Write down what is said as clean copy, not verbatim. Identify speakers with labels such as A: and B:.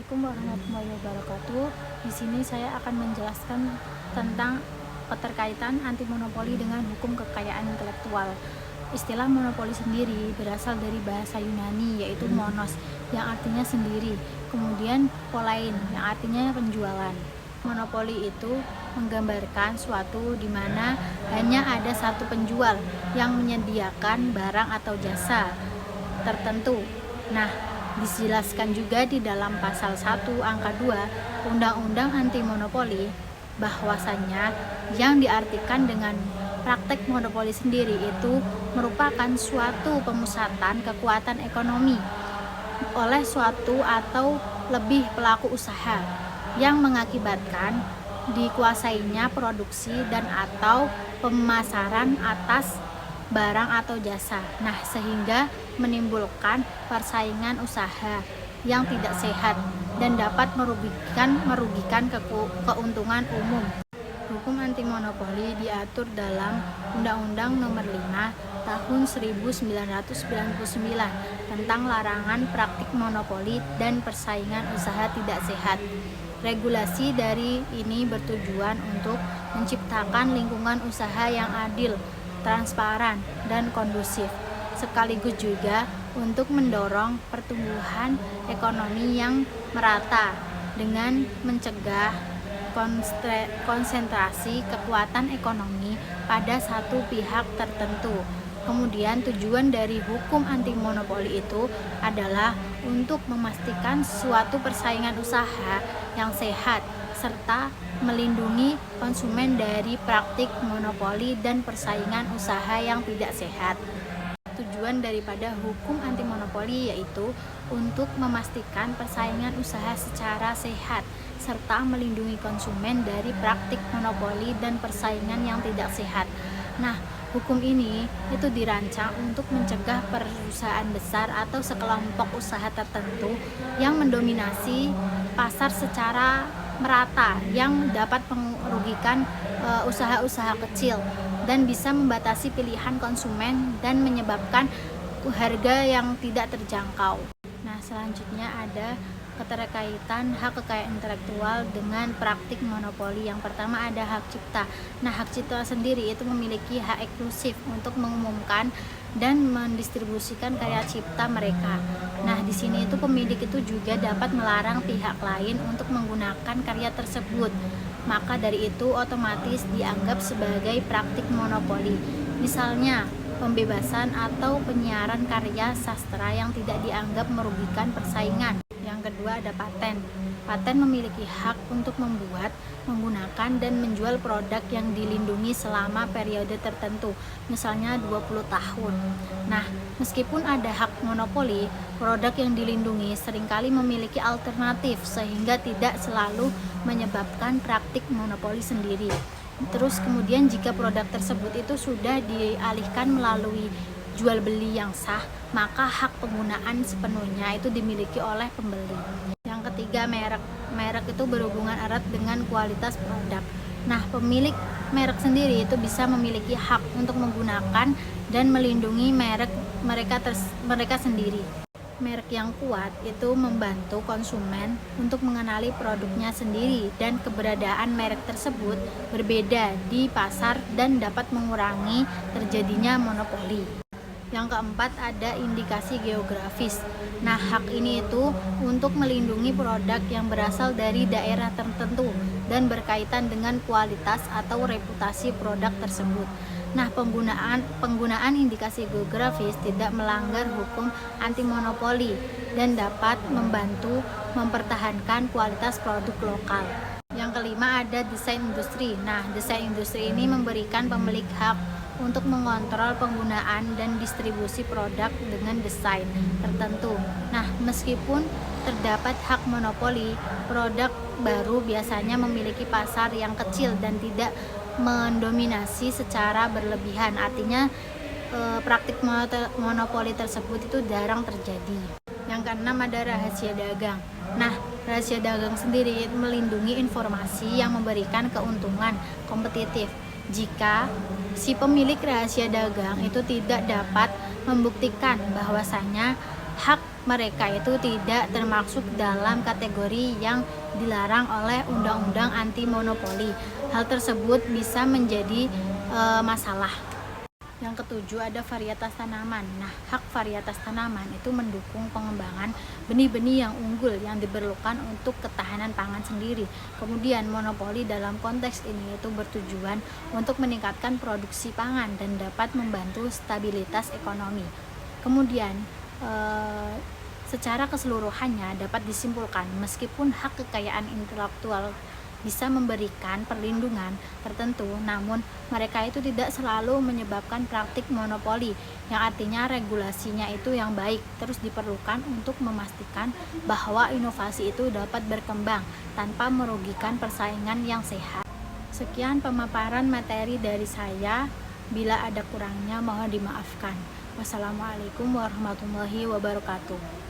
A: Assalamualaikum warahmatullahi wabarakatuh. Di sini saya akan menjelaskan tentang keterkaitan anti monopoli dengan hukum kekayaan intelektual. Istilah monopoli sendiri berasal dari bahasa Yunani, yaitu monos, yang artinya sendiri, kemudian polein, yang artinya penjualan. Monopoli itu menggambarkan suatu di mana hanya ada satu penjual yang menyediakan barang atau jasa tertentu. Nah, dijelaskan juga di dalam pasal 1 angka 2 Undang-Undang Anti Monopoli bahwasannya yang diartikan dengan praktek monopoli sendiri itu merupakan suatu pemusatan kekuatan ekonomi oleh suatu atau lebih pelaku usaha yang mengakibatkan dikuasainya produksi dan atau pemasaran atas barang atau jasa. Nah, sehingga menimbulkan persaingan usaha yang tidak sehat dan dapat merugikan keuntungan umum. Hukum anti monopoli diatur dalam Undang-Undang Nomor 5 Tahun 1999 tentang larangan praktik monopoli dan persaingan usaha tidak sehat. Regulasi dari ini bertujuan untuk menciptakan lingkungan usaha yang adil, transparan, dan kondusif, sekaligus juga untuk mendorong pertumbuhan ekonomi yang merata dengan mencegah konsentrasi kekuatan ekonomi pada satu pihak tertentu. Kemudian tujuan dari hukum anti monopoli itu adalah untuk memastikan suatu persaingan usaha yang sehat serta melindungi konsumen dari praktik monopoli dan persaingan usaha yang tidak sehat. Tujuan daripada hukum anti monopoli yaitu untuk memastikan persaingan usaha secara sehat serta melindungi konsumen dari praktik monopoli dan persaingan yang tidak sehat. Nah, hukum ini itu dirancang untuk mencegah perusahaan besar atau sekelompok usaha tertentu yang mendominasi pasar secara merata yang dapat merugikan usaha-usaha kecil dan bisa membatasi pilihan konsumen dan menyebabkan harga yang tidak terjangkau. Nah, selanjutnya ada keterkaitan hak kekayaan intelektual dengan praktik monopoli. Yang pertama ada hak cipta. Nah, hak cipta sendiri itu memiliki hak eksklusif untuk mengumumkan dan mendistribusikan karya cipta mereka. Nah, di sini itu pemilik itu juga dapat melarang pihak lain untuk menggunakan karya tersebut. Maka dari itu otomatis dianggap sebagai praktik monopoli. Misalnya, pembebasan atau penyiaran karya sastra yang tidak dianggap merugikan persaingan. Yang kedua ada paten. Paten memiliki hak untuk membuat, menggunakan, dan menjual produk yang dilindungi selama periode tertentu, misalnya 20 tahun. Nah, meskipun ada hak monopoli, produk yang dilindungi seringkali memiliki alternatif sehingga tidak selalu menyebabkan praktik monopoli sendiri. Terus kemudian jika produk tersebut itu sudah dialihkan melalui jual beli yang sah, maka hak penggunaan sepenuhnya itu dimiliki oleh pembeli. Yang ketiga, merek. Merek itu berhubungan erat dengan kualitas produk. Nah, pemilik merek sendiri itu bisa memiliki hak untuk menggunakan dan melindungi mereka sendiri. Merek yang kuat itu membantu konsumen untuk mengenali produknya sendiri dan keberadaan merek tersebut berbeda di pasar dan dapat mengurangi terjadinya monopoli. Yang keempat ada indikasi geografis. Nah, hak ini itu untuk melindungi produk yang berasal dari daerah tertentu dan berkaitan dengan kualitas atau reputasi produk tersebut. Nah, penggunaan indikasi geografis tidak melanggar hukum anti monopoli dan dapat membantu mempertahankan kualitas produk lokal. Yang kelima ada desain industri. Nah, desain industri ini memberikan pemilik hak untuk mengontrol penggunaan dan distribusi produk dengan desain tertentu. Nah, meskipun terdapat hak monopoli, produk baru biasanya memiliki pasar yang kecil dan tidak mendominasi secara berlebihan. Artinya praktik monopoli tersebut itu jarang terjadi. Yang keenam ada rahasia dagang. Nah, rahasia dagang sendiri melindungi informasi yang memberikan keuntungan kompetitif. Jika si pemilik rahasia dagang itu tidak dapat membuktikan bahwasanya hak mereka itu tidak termasuk dalam kategori yang dilarang oleh undang-undang anti monopoli. Hal tersebut bisa menjadi masalah. Yang ketujuh ada varietas tanaman. Nah, hak varietas tanaman itu mendukung pengembangan benih-benih yang unggul yang diperlukan untuk ketahanan pangan sendiri. Kemudian monopoli dalam konteks ini itu bertujuan untuk meningkatkan produksi pangan dan dapat membantu stabilitas ekonomi. Kemudian secara keseluruhannya dapat disimpulkan meskipun hak kekayaan intelektual bisa memberikan perlindungan tertentu, namun mereka itu tidak selalu menyebabkan praktik monopoli, yang artinya regulasinya itu yang baik terus diperlukan untuk memastikan bahwa inovasi itu dapat berkembang tanpa merugikan persaingan yang sehat. Sekian pemaparan materi dari saya, bila ada kurangnya mohon dimaafkan. Wassalamualaikum warahmatullahi wabarakatuh.